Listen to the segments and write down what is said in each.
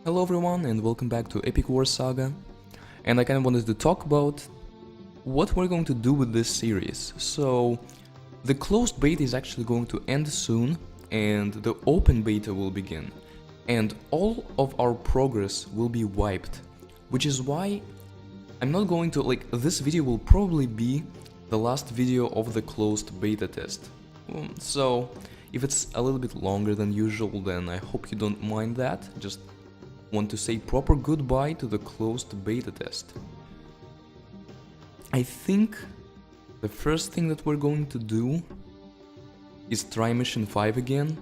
Hello everyone and welcome back to Epic War Saga, and I kind of wanted to talk about what we're going to do with this series. So the closed beta is actually going to end soon and the open beta will begin, and all of our progress will be wiped, which is why I'm not going to, this video will probably be the last video of the closed beta test. So if it's a little bit longer than usual, then I hope you don't mind that. Just want to say proper goodbye to the closed beta test. I think the first thing that we're going to do is try mission 5 again.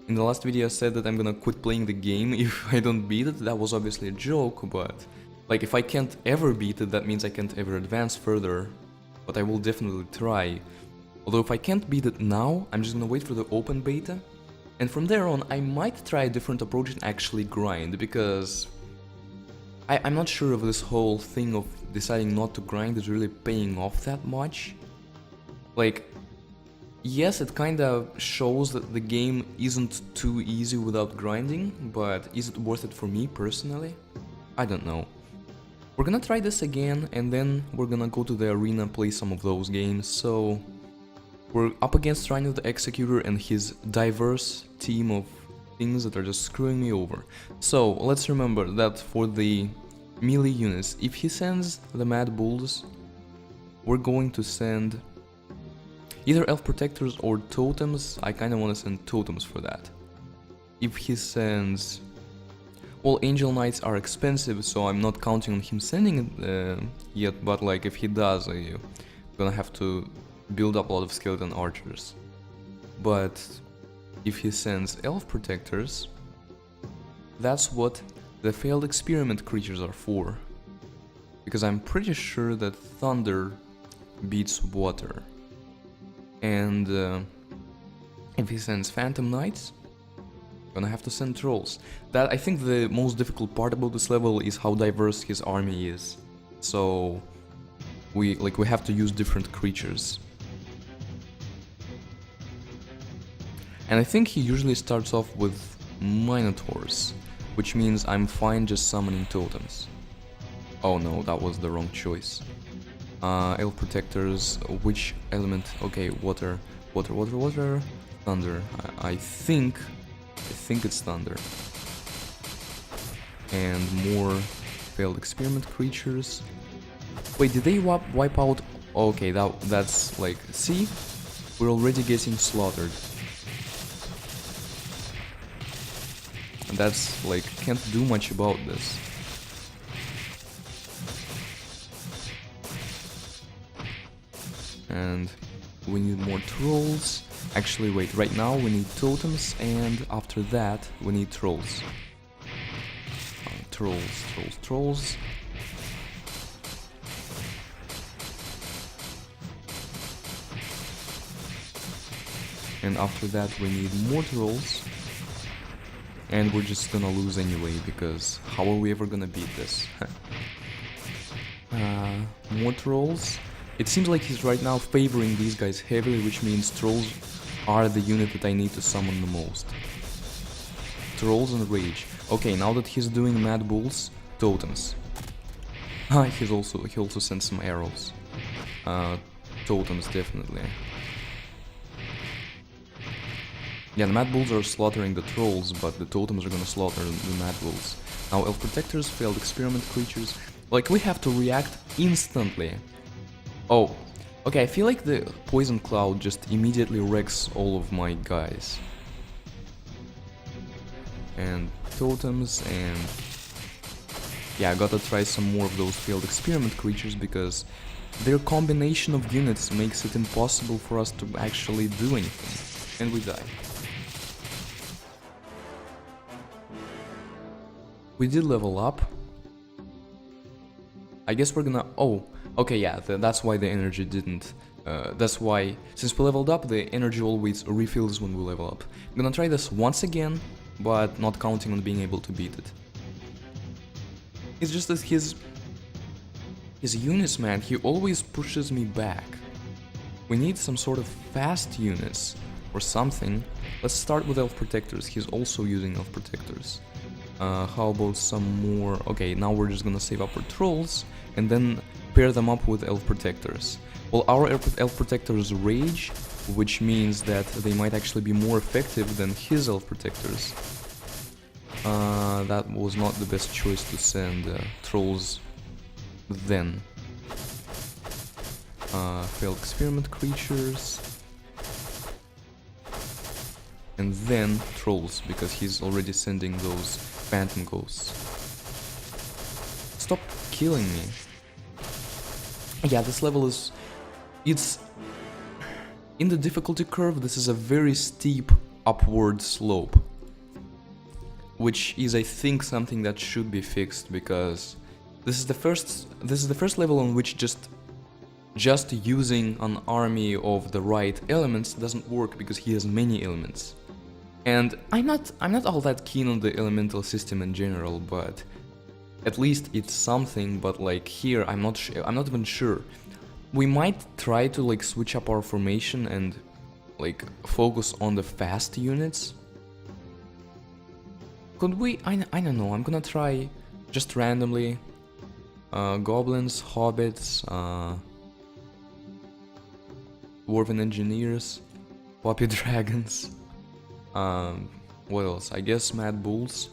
In the last video I said that I'm gonna quit playing the game if I don't beat it. That was obviously a joke, but if I can't ever beat it, that means I can't ever advance further. But I will definitely try. Although if I can't beat it now, I'm just gonna wait for the open beta. And from there on, I might try a different approach and actually grind, because I'm not sure if this whole thing of deciding not to grind is really paying off that much. Yes, it kinda shows that the game isn't too easy without grinding, but is it worth it for me personally? I don't know. We're gonna try this again, and then we're gonna go to the arena, play some of those games, so we're up against Rhino the Executor and his diverse team of things that are just screwing me over. So let's remember that for the melee units, if he sends the Mad Bulls, we're going to send either Elf Protectors or Totems. I kinda wanna send Totems for that. If he sends... well, Angel Knights are expensive, so I'm not counting on him sending it yet, but if he does, I'm gonna have to build up a lot of skeleton archers. But if he sends Elf Protectors, that's what the failed experiment creatures are for. Because I'm pretty sure that thunder beats water. And if he sends Phantom Knights, I'm gonna have to send trolls. That, I think, the most difficult part about this level is how diverse his army is. So we have to use different creatures. And I think he usually starts off with Minotaurs, which means I'm fine just summoning totems. Oh no, that was the wrong choice. Elf Protectors, which element? Okay, water, thunder. I think it's thunder. And more failed experiment creatures. Wait, did they wipe out? Okay, that's see? We're already getting slaughtered. And that's can't do much about this. And we need more trolls. Actually, wait, right now we need totems, and after that we need trolls. Trolls. And after that we need more trolls. And we're just gonna lose anyway, because how are we ever gonna beat this? More trolls. It seems like he's right now favoring these guys heavily, which means trolls are the unit that I need to summon the most. Trolls and rage. Okay, now that he's doing Mad Bulls, totems. He also sent some arrows. Totems, definitely. Yeah, the Mad Bulls are slaughtering the trolls, but the totems are gonna slaughter the Mad Bulls. Now, Elf Protectors, failed experiment creatures. We have to react instantly. Oh, okay, I feel like the Poison Cloud just immediately wrecks all of my guys. And totems, and... yeah, I gotta try some more of those failed experiment creatures, because their combination of units makes it impossible for us to actually do anything. And we die. We did level up. I guess we're gonna... oh, okay, yeah, that's why the energy didn't... that's why, since we leveled up, the energy always refills when we level up. I'm gonna try this once again, but not counting on being able to beat it. It's just that his units, man, he always pushes me back. We need some sort of fast units or something. Let's start with Elf Protectors. He's also using Elf Protectors. How about some more? Okay, now we're just gonna save up for trolls and then pair them up with elf protectors. Well, our elf protectors rage, which means that they might actually be more effective than his elf protectors. That was not the best choice to send trolls then. Failed experiment creatures. And then trolls, because he's already sending those phantom ghosts. Stop killing me. Yeah, this level is... It's... In the difficulty curve, this is a very steep upward slope. Which is, I think, something that should be fixed, because this is the first level on which just using an army of the right elements doesn't work, because he has many elements. And I'm not all that keen on the elemental system in general, but at least it's something. But like here, I'm not even sure. We might try to like switch up our formation and like focus on the fast units. Could we? I don't know. I'm gonna try just randomly. Goblins, hobbits, dwarven engineers, puppy dragons. What else? I guess mad bulls,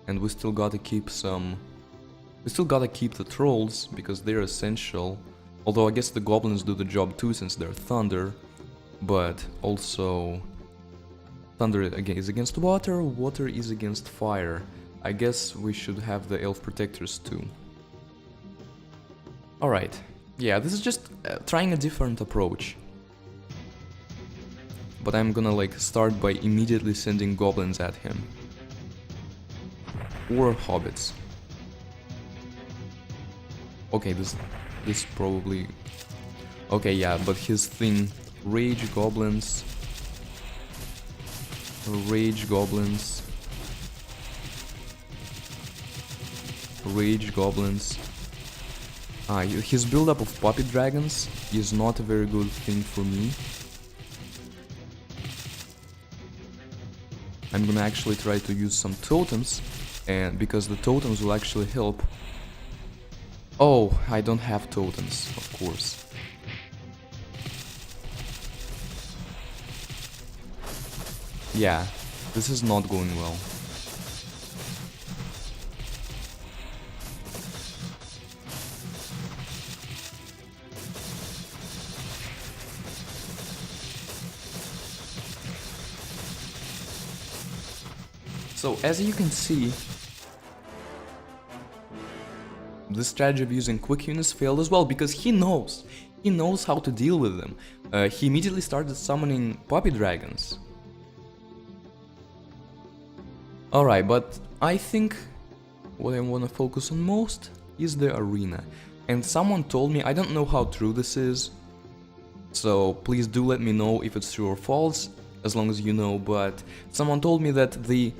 and we still gotta keep some. We still gotta keep the trolls because they're essential. Although I guess the goblins do the job too since they're thunder, but also thunder is against water, water is against fire. I guess we should have the elf protectors too. Alright, yeah, this is just trying a different approach. But I'm gonna like start by immediately sending goblins at him. Or hobbits. Okay, this probably... Okay, yeah, but his thing... Rage goblins... Rage goblins... Rage goblins... his build-up of puppy dragons is not a very good thing for me. I'm gonna actually try to use some totems, and because the totems will actually help. Oh, I don't have totems, of course. Yeah, this is not going well. So, as you can see, this strategy of using quick units failed as well, because he knows how to deal with them. He immediately started summoning puppy dragons. Alright, but I think what I want to focus on most is the arena. And someone told me, I don't know how true this is, so please do let me know if it's true or false, as long as you know, but someone told me that the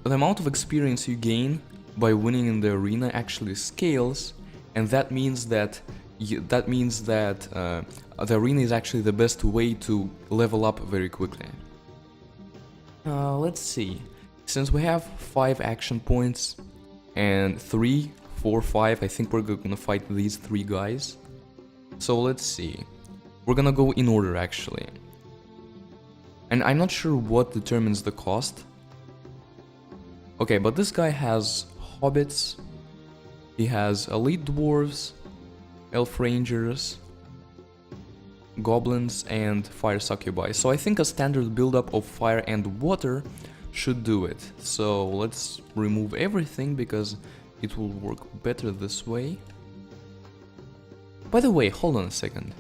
amount of experience you gain by winning in the arena actually scales, and that means that the arena is actually the best way to level up very quickly. Let's see. Since we have 5 action points and 3, 4, 5, I think we're gonna fight these 3 guys. So let's see. We're gonna go in order actually. And I'm not sure what determines the cost. Okay, but this guy has hobbits, he has elite dwarves, elf rangers, goblins, and fire succubi. So I think a standard buildup of fire and water should do it. So let's remove everything because it will work better this way. By the way, hold on a second.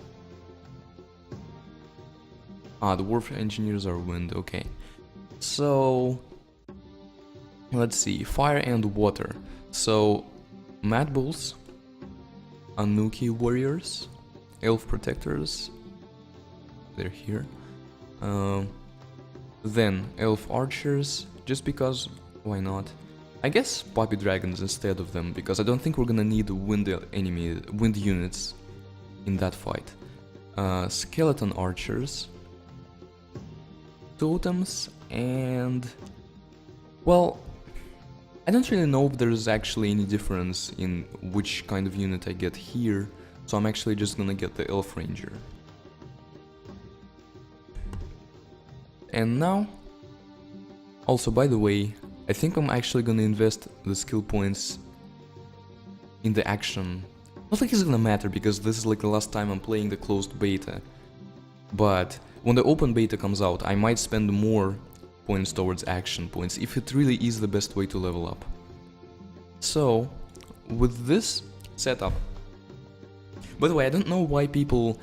The dwarf engineers are wind, okay. So let's see, fire and water. So, Mad Bulls, Anuki warriors, elf protectors, they're here. Then elf archers, just because, why not? I guess puppy dragons instead of them, because I don't think we're gonna need wind units in that fight. Skeleton archers, totems, and well, I don't really know if there's actually any difference in which kind of unit I get here, so I'm actually just gonna get the Elf Ranger. And now, also by the way, I think I'm actually gonna invest the skill points in the action. Not like it's gonna matter, because this is like the last time I'm playing the closed beta. But when the open beta comes out, I might spend more points towards action points, if it really is the best way to level up. So, with this setup... By the way, I don't know why people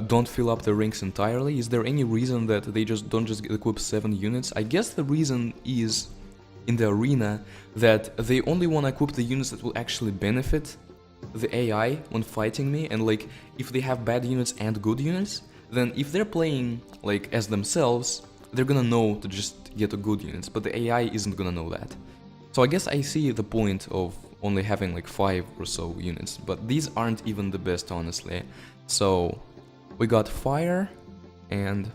don't fill up their ranks entirely. Is there any reason that they don't just equip 7 units? I guess the reason is, in the arena, that they only want to equip the units that will actually benefit the AI when fighting me, and like, if they have bad units and good units, then if they're playing like as themselves, they're gonna know to just get a good units, but the AI isn't gonna know that. So I guess I see the point of only having like 5 or so units, but these aren't even the best, honestly. So we got fire, and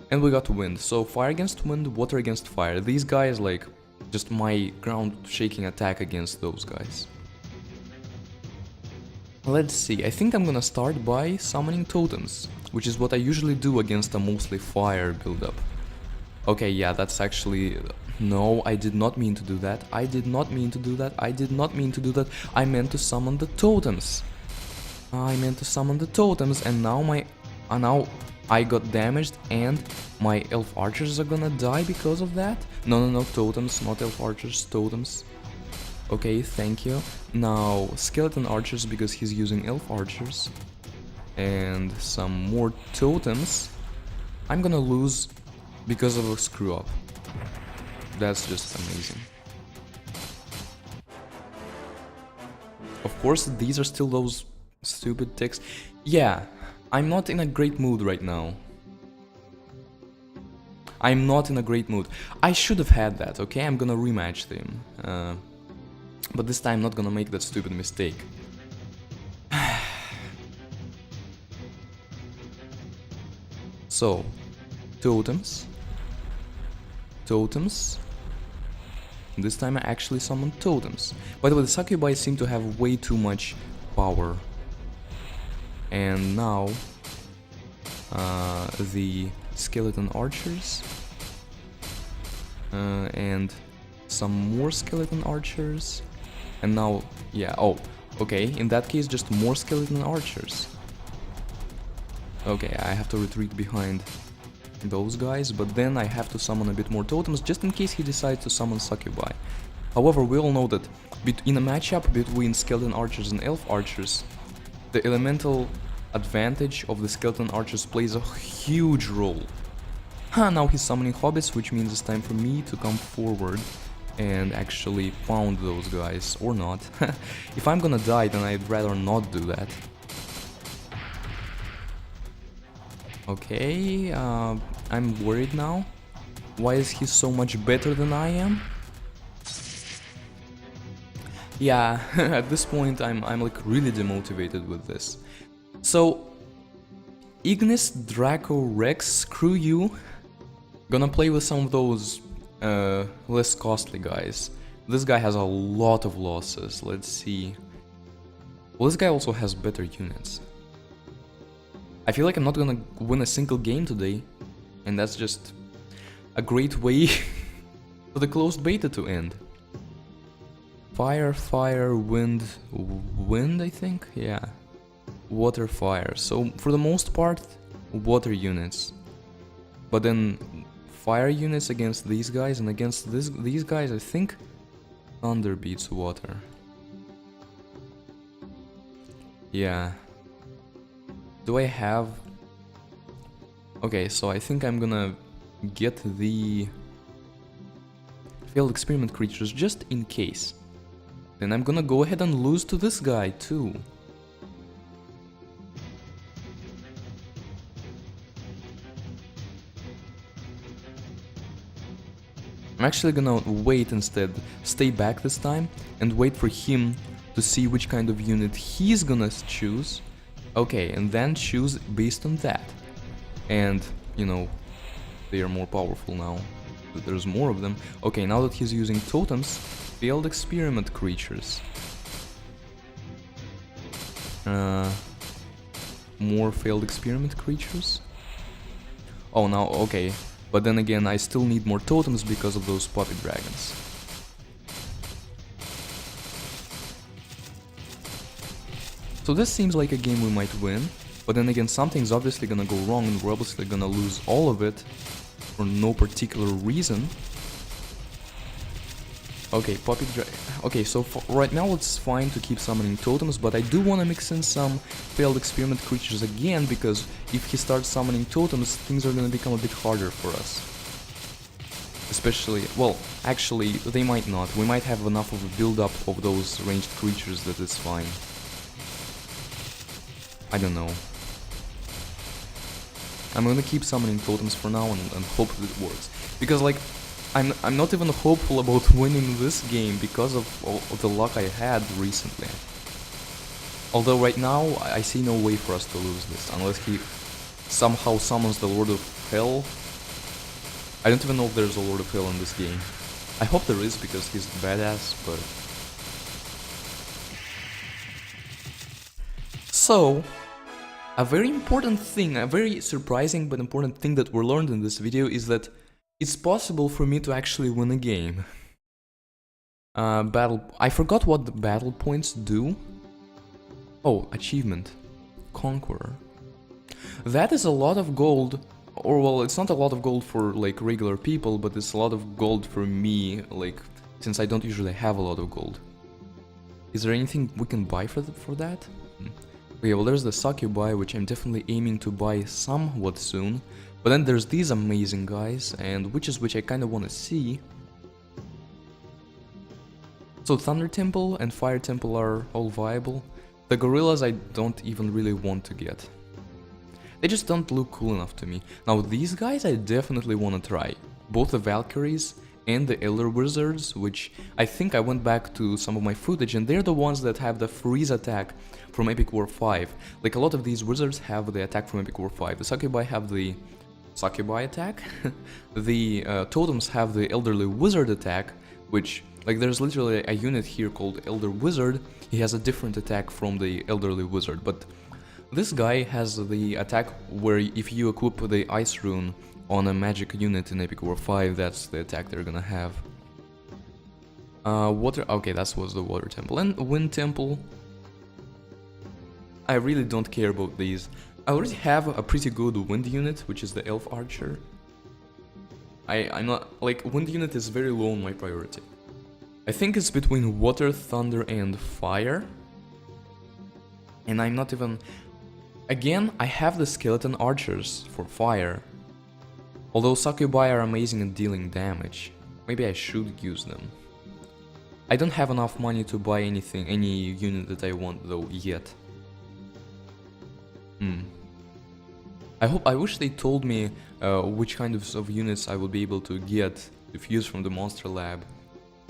we got wind. So fire against wind, water against fire. These guys, like, just my ground shaking attack against those guys. Let's see, I think I'm gonna start by summoning totems, which is what I usually do against a mostly fire build-up. Okay, yeah, that's actually... No, I did not mean to do that. I did not mean to do that. I did not mean to do that. I meant to summon the totems. And now I got damaged, and my elf archers are gonna die because of that? No, totems, not elf archers, totems. Okay, thank you. Now, skeleton archers, because he's using elf archers. And some more totems. I'm gonna lose because of a screw up. That's just amazing. Of course, these are still those stupid ticks. Yeah, I'm not in a great mood right now. I'm not in a great mood. I should have had that, okay? I'm gonna rematch them. But this time I'm not gonna make that stupid mistake. So, totems. This time I actually summoned totems. By the way, the succubi seem to have way too much power. And now the skeleton archers and some more skeleton archers, and now, yeah, oh, okay, in that case just more skeleton archers. Okay, I have to retreat behind those guys, but then I have to summon a bit more totems just in case he decides to summon succubi. However, we all know that in a matchup between skeleton archers and elf archers, the elemental advantage of the skeleton archers plays a huge role. Now he's summoning hobbits, which means it's time for me to come forward and actually pound those guys, or not. If I'm gonna die, then I'd rather not do that. Okay, I'm worried now. Why is he so much better than I am? Yeah, at this point I'm like really demotivated with this. So, Ignis, Draco, Rex, screw you. Gonna play with some of those less costly guys. This guy has a lot of losses, let's see. Well, this guy also has better units. I feel like I'm not gonna win a single game today, and that's just a great way for the closed beta to end. Fire, fire, wind, wind, I think? Yeah. Water, fire. So, for the most part, water units. But then, fire units against these guys, and against these guys, I think thunder beats water. Yeah. Do I have... Okay, so I think I'm gonna get the failed experiment creatures just in case. Then I'm gonna go ahead and lose to this guy too. I'm actually gonna wait instead, stay back this time, and wait for him to see which kind of unit he's gonna choose. Okay, and then choose based on that. And, you know, they are more powerful now. There's more of them. Okay, now that he's using totems, failed experiment creatures. More failed experiment creatures. Oh, now, okay. But then again, I still need more totems because of those puppy dragons. So this seems like a game we might win, but then again, something's obviously gonna go wrong and we're obviously gonna lose all of it for no particular reason. Okay, okay, so right now it's fine to keep summoning totems, but I do want to mix in some failed experiment creatures again, because if he starts summoning totems, things are gonna become a bit harder for us. Especially, well, actually, they might not. We might have enough of a build-up of those ranged creatures that it's fine. I don't know. I'm gonna keep summoning totems for now and hope that it works. Because, like, I'm not even hopeful about winning this game because of all of the luck I had recently. Although right now, I see no way for us to lose this, unless he somehow summons the Lord of Hell. I don't even know if there's a Lord of Hell in this game. I hope there is, because he's badass, but... So, a very important thing, a very surprising but important thing that we learned in this video is that it's possible for me to actually win a game. I forgot what the battle points do. Oh, achievement. Conqueror. That is a lot of gold, or well, it's not a lot of gold for like regular people, but it's a lot of gold for me, like, since I don't usually have a lot of gold. Is there anything we can buy for that? Okay, well there's the Succubi, which I'm definitely aiming to buy somewhat soon. But then there's these amazing guys, and which I kind of want to see. So Thunder Temple and Fire Temple are all viable. The gorillas I don't even really want to get. They just don't look cool enough to me. Now these guys I definitely want to try. Both the Valkyries and the Elder Wizards, which I think I went back to some of my footage, and they're the ones that have the freeze attack from Epic War 5. Like, a lot of these wizards have the attack from Epic War 5. The Succubi have the Succubi attack. The totems have the Elderly Wizard attack, which, like, there's literally a unit here called Elder Wizard. He has a different attack from the Elderly Wizard, but this guy has the attack where if you equip the Ice Rune on a magic unit in Epic War 5, that's the attack they're gonna have. Water... okay, that was the Water Temple. And Wind Temple... I really don't care about these. I already have a pretty good Wind unit, which is the Elf Archer. I'm not... like, Wind unit is very low on my priority. I think it's between Water, Thunder, and Fire. And I'm not even... again, I have the Skeleton Archers for Fire. Although Succubi are amazing at dealing damage. Maybe I should use them. I don't have enough money to buy anything, any unit that I want though, yet. I wish they told me which kind of units I would be able to get to fuse from the Monster Lab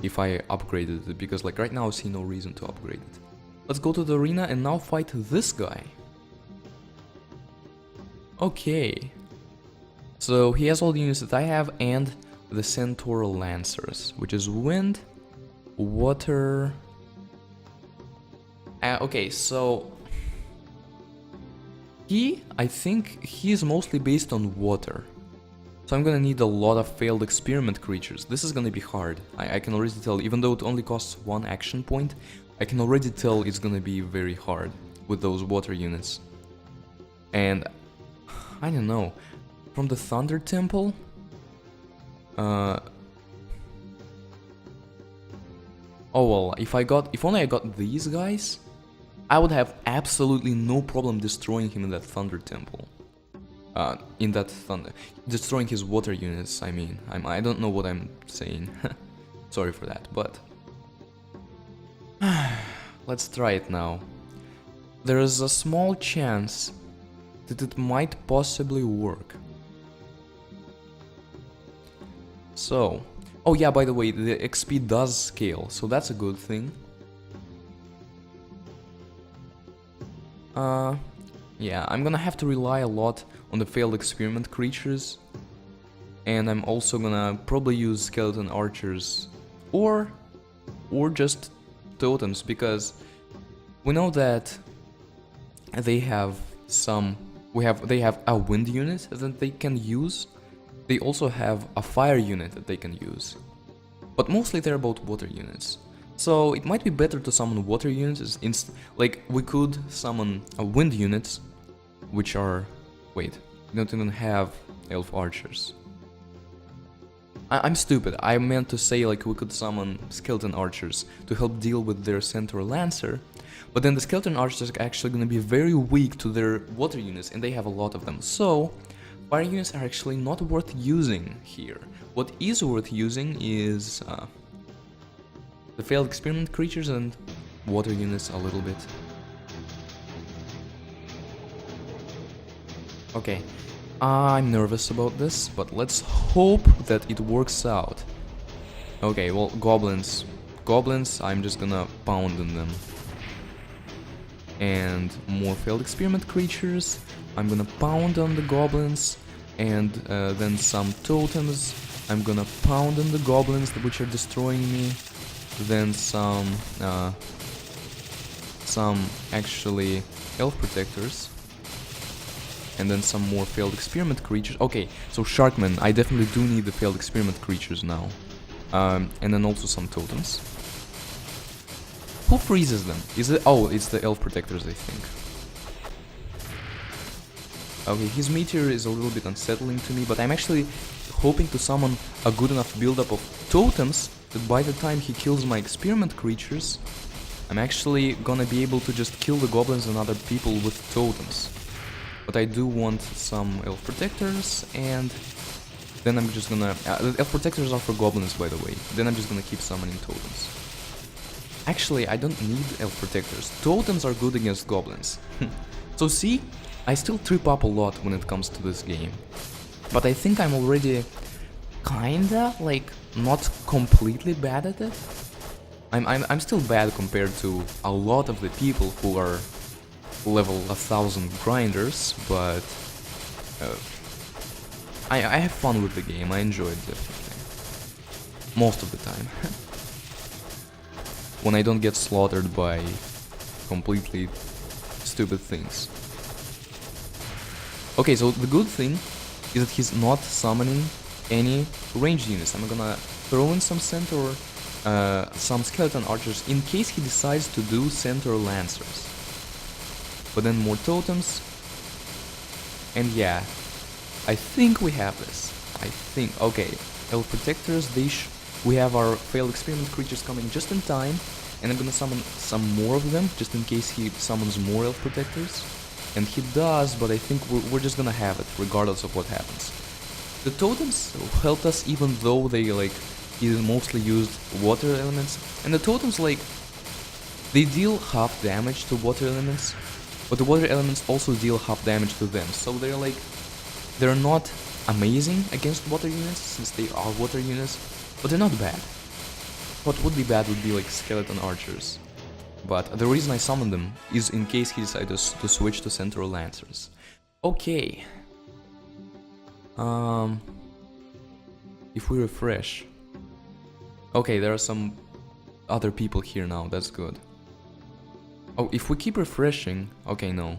if I upgraded it, because like right now I see no reason to upgrade it. Let's go to the arena and now fight this guy. Okay. So he has all the units that I have and the Centaur Lancers, which is Wind, Water... okay, so... I think he's mostly based on water. So I'm gonna need a lot of failed experiment creatures. This is gonna be hard. I can already tell, even though it only costs 1 action point, I can already tell it's gonna be very hard with those water units. And... I don't know. From the Thunder Temple? Oh well, if only I got these guys, I would have absolutely no problem destroying him in that Thunder Temple. Destroying his water units, I mean. I don't know what I'm saying. Sorry for that, but... let's try it now. There is a small chance that it might possibly work. So... oh yeah, by the way, the XP does scale, so that's a good thing. Yeah, I'm gonna have to rely a lot on the failed experiment creatures. and I'm also gonna probably use skeleton archers or just totems, because we know that they have they have a wind unit that they can use. They also have a fire unit that they can use, but mostly they're about water units. So it might be better to summon water units. Like we could summon a wind units, which are wait, we don't even have elf archers. I'm stupid. I meant to say like we could summon skeleton archers to help deal with their centaur lancer, but then the skeleton archers are actually going to be very weak to their water units, and they have a lot of them. So fire units are actually not worth using here. What is worth using is the failed experiment creatures and water units a little bit. Okay. I'm nervous about this, but let's hope that it works out. Okay, well, goblins. Goblins, I'm just gonna pound on them. And more failed experiment creatures. I'm gonna pound on the goblins. And then some totems. I'm gonna pound on the goblins which are destroying me. Then some actually elf protectors. And then some more failed experiment creatures. Okay, so Sharkmen, I definitely do need the failed experiment creatures now. And then also some totems. Who freezes them? Is it? Oh, it's the elf protectors, I think. Okay, his meteor is a little bit unsettling to me, but I'm actually hoping to summon a good enough buildup of totems that by the time he kills my experiment creatures, I'm actually gonna be able to just kill the goblins and other people with totems. But I do want some elf protectors, and then I'm just gonna... the elf protectors are for goblins, by the way. Then I'm just gonna keep summoning totems. Actually, I don't need elf protectors. Totems are good against goblins. So see, I still trip up a lot when it comes to this game. But I think I'm already kinda, like, not completely bad at it. I'm still bad compared to a lot of the people who are level 1000 grinders, but I have fun with the game. I enjoy it definitely. Most of the time. When I don't get slaughtered by completely stupid things. Okay, so the good thing is that he's not summoning any ranged units. I'm gonna throw in some centaur, some skeleton archers in case he decides to do centaur lancers. But then more totems, and yeah, I think we have this. I think, okay, elf protectors, we have our failed experiment creatures coming just in time, and I'm gonna summon some more of them, just in case he summons more elf protectors. And he does, but I think we're just gonna have it, regardless of what happens. The totems helped us even though they, like, he mostly used water elements, and the totems, like, they deal half damage to water elements, but the water elements also deal half damage to them, so they're not amazing against water units, since they are water units, but they're not bad. What would be bad would be like skeleton archers. But the reason I summon them is in case he decides to switch to centaur lancers. Okay. If we refresh... Okay, there are some other people here now, that's good. Oh, if we keep refreshing... Okay, no.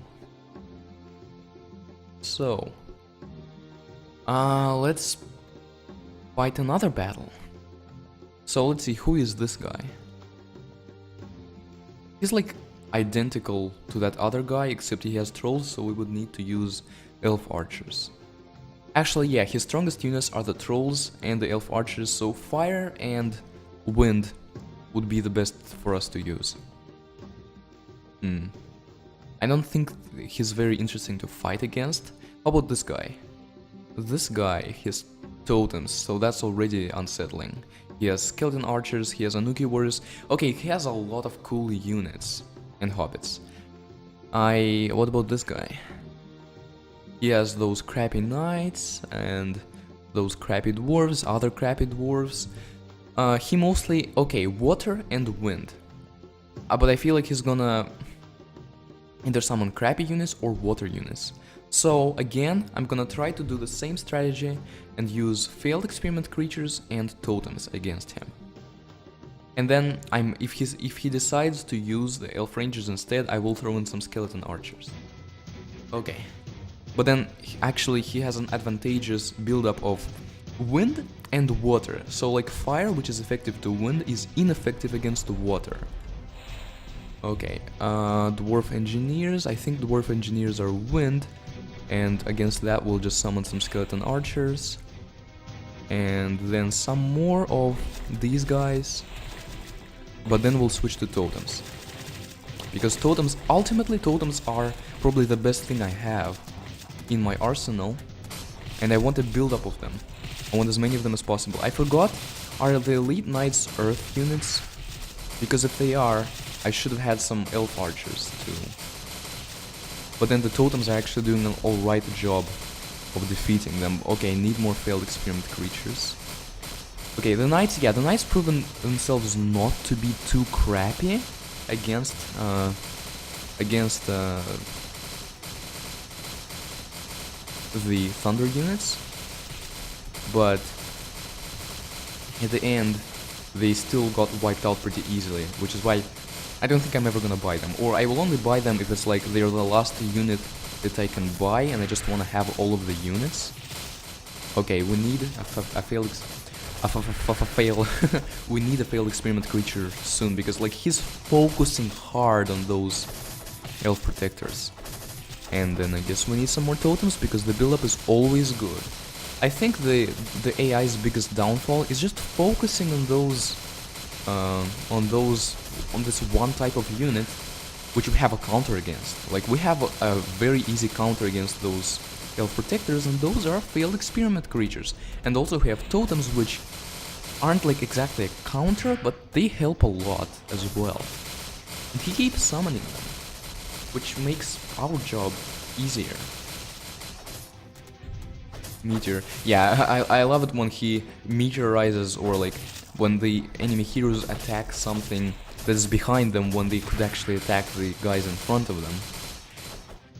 So... let's fight another battle. So let's see, who is this guy? He's like identical to that other guy, except he has trolls, so we would need to use elf archers. Actually, yeah, his strongest units are the trolls and the elf archers, so fire and wind would be the best for us to use. I don't think he's very interesting to fight against. How about this guy? This guy has totems, so that's already unsettling. He has skeleton archers, he has Anuki warriors. Okay, he has a lot of cool units and hobbits. What about this guy? He has those crappy knights and those crappy dwarves, other crappy dwarves. He mostly... Okay, water and wind. But I feel like he's gonna either summon crappy units or water units. So again, I'm gonna try to do the same strategy and use failed experiment creatures and totems against him. And then if he decides to use the elf rangers instead, I will throw in some skeleton archers. Okay. But then actually he has an advantageous buildup of wind and water. So like fire, which is effective to wind, is ineffective against water. Okay, dwarf engineers. I think dwarf engineers are wind, and against that we'll just summon some skeleton archers. And then some more of these guys. But then we'll switch to totems. Because ultimately totems are probably the best thing I have in my arsenal. And I want a build-up of them. I want as many of them as possible. I forgot, are the elite knights earth units? Because if they are, I should have had some elf archers too. But then the totems are actually doing an alright job of defeating them. Okay, need more failed experiment creatures. Okay, the knights, yeah, the knights proven themselves not to be too crappy against the thunder units, but at the end they still got wiped out pretty easily, which is why I don't think I'm ever gonna buy them, or I will only buy them if it's like they're the last unit that I can buy and I just want to have all of the units. Okay, we need we need a failed experiment creature soon, because like he's focusing hard on those elf protectors. And then I guess we need some more totems, because the build-up is always good. I think the AI's biggest downfall is just focusing on this one type of unit, which we have a counter against. Like we have a very easy counter against those elf protectors, and those are failed experiment creatures. And also we have totems which aren't like exactly a counter, but they help a lot as well. And he keeps summoning them, which makes our job easier. Meteor. Yeah, I love it when he meteorizes, or like when the enemy heroes attack something that is behind them when they could actually attack the guys in front of them.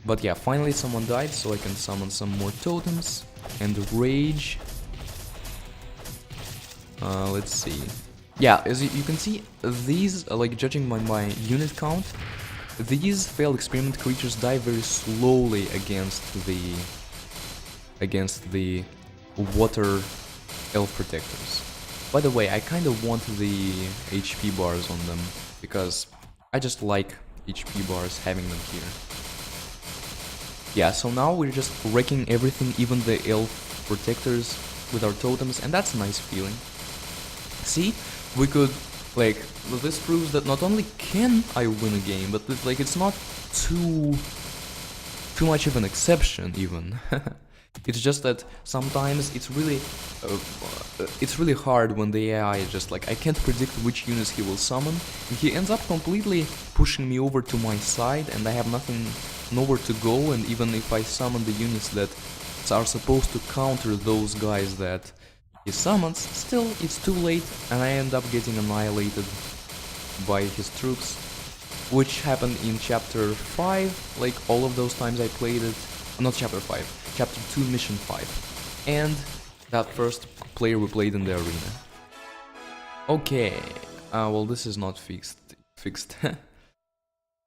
But yeah, finally someone died, so I can summon some more totems and rage. Let's see. Yeah, as you can see, these, like judging by my unit count, these failed experiment creatures die very slowly against the water elf protectors. By the way, I kind of want the HP bars on them, because I just like HP bars, having them here. Yeah, so now we're just wrecking everything, even the elf protectors, with our totems, and that's a nice feeling. See, we could, like, this proves that not only can I win a game, but like it's not too much of an exception even. It's just that sometimes it's really hard when the AI is just like, I can't predict which units he will summon, and he ends up completely pushing me over to my side, and I have nowhere to go. And even if I summon the units that are supposed to counter those guys that he summons, still it's too late, and I end up getting annihilated by his troops, which happened in chapter 5, like all of those times I played it. Not chapter 5, chapter 2, mission 5, and that first player we played in the arena. Okay, well this is not fixed.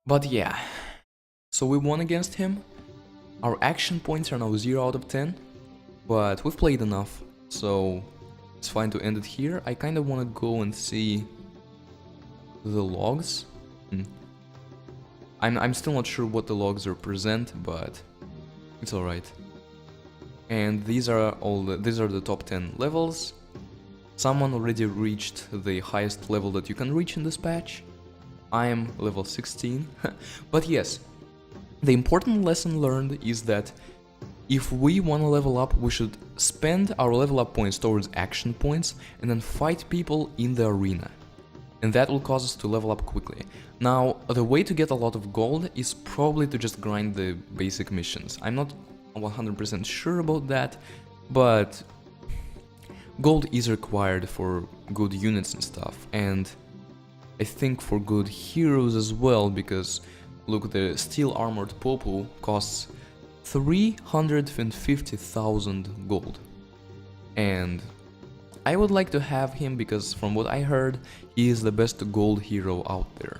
But yeah, so we won against him. Our action points are now 0 out of 10, but we've played enough, so it's fine to end it here. I kind of want to go and see the logs. I'm still not sure what the logs represent, but it's alright. And these are the top 10 levels. Someone already reached the highest level that you can reach in this patch. I am level 16. But yes, the important lesson learned is that if we want to level up, we should spend our level up points towards action points and then fight people in the arena. And that will cause us to level up quickly. Now, the way to get a lot of gold is probably to just grind the basic missions. I'm not 100% sure about that, but gold is required for good units and stuff, and I think for good heroes as well, because look, the steel armored Popu costs 350,000 gold. And I would like to have him because from what I heard, he is the best gold hero out there.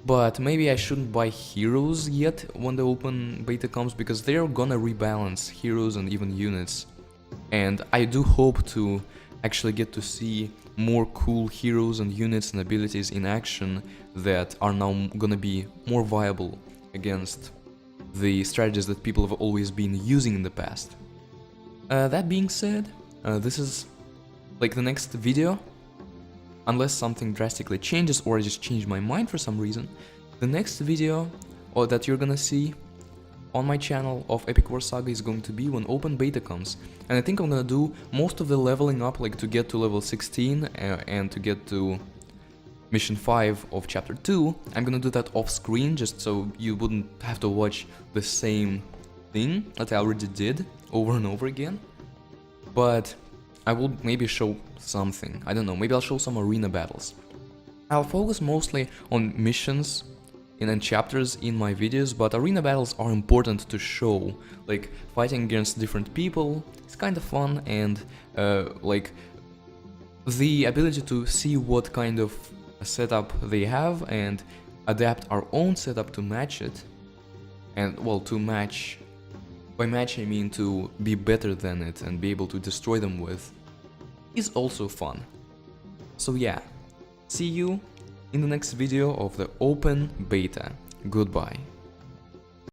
But maybe I shouldn't buy heroes yet when the open beta comes, because they're gonna rebalance heroes and even units. And I do hope to actually get to see more cool heroes and units and abilities in action that are now gonna be more viable against the strategies that people have always been using in the past. That being said, this is like the next video, unless something drastically changes or I just change my mind for some reason. The next video that you're gonna see on my channel of Epic War Saga is going to be when open beta comes, and I think I'm gonna do most of the leveling up, like to get to level 16 and to get to mission 5 of chapter 2. I'm gonna do that off screen just so you wouldn't have to watch the same thing that I already did over and over again. But I will maybe show something, I don't know, maybe I'll show some arena battles. I'll focus mostly on missions and chapters in my videos, but arena battles are important to show. Like, fighting against different people is kind of fun, and like the ability to see what kind of setup they have and adapt our own setup to match it. And well, to match, by match I mean to be better than it and be able to destroy them with, is also fun. So yeah, see you in the next video of the open beta. Goodbye.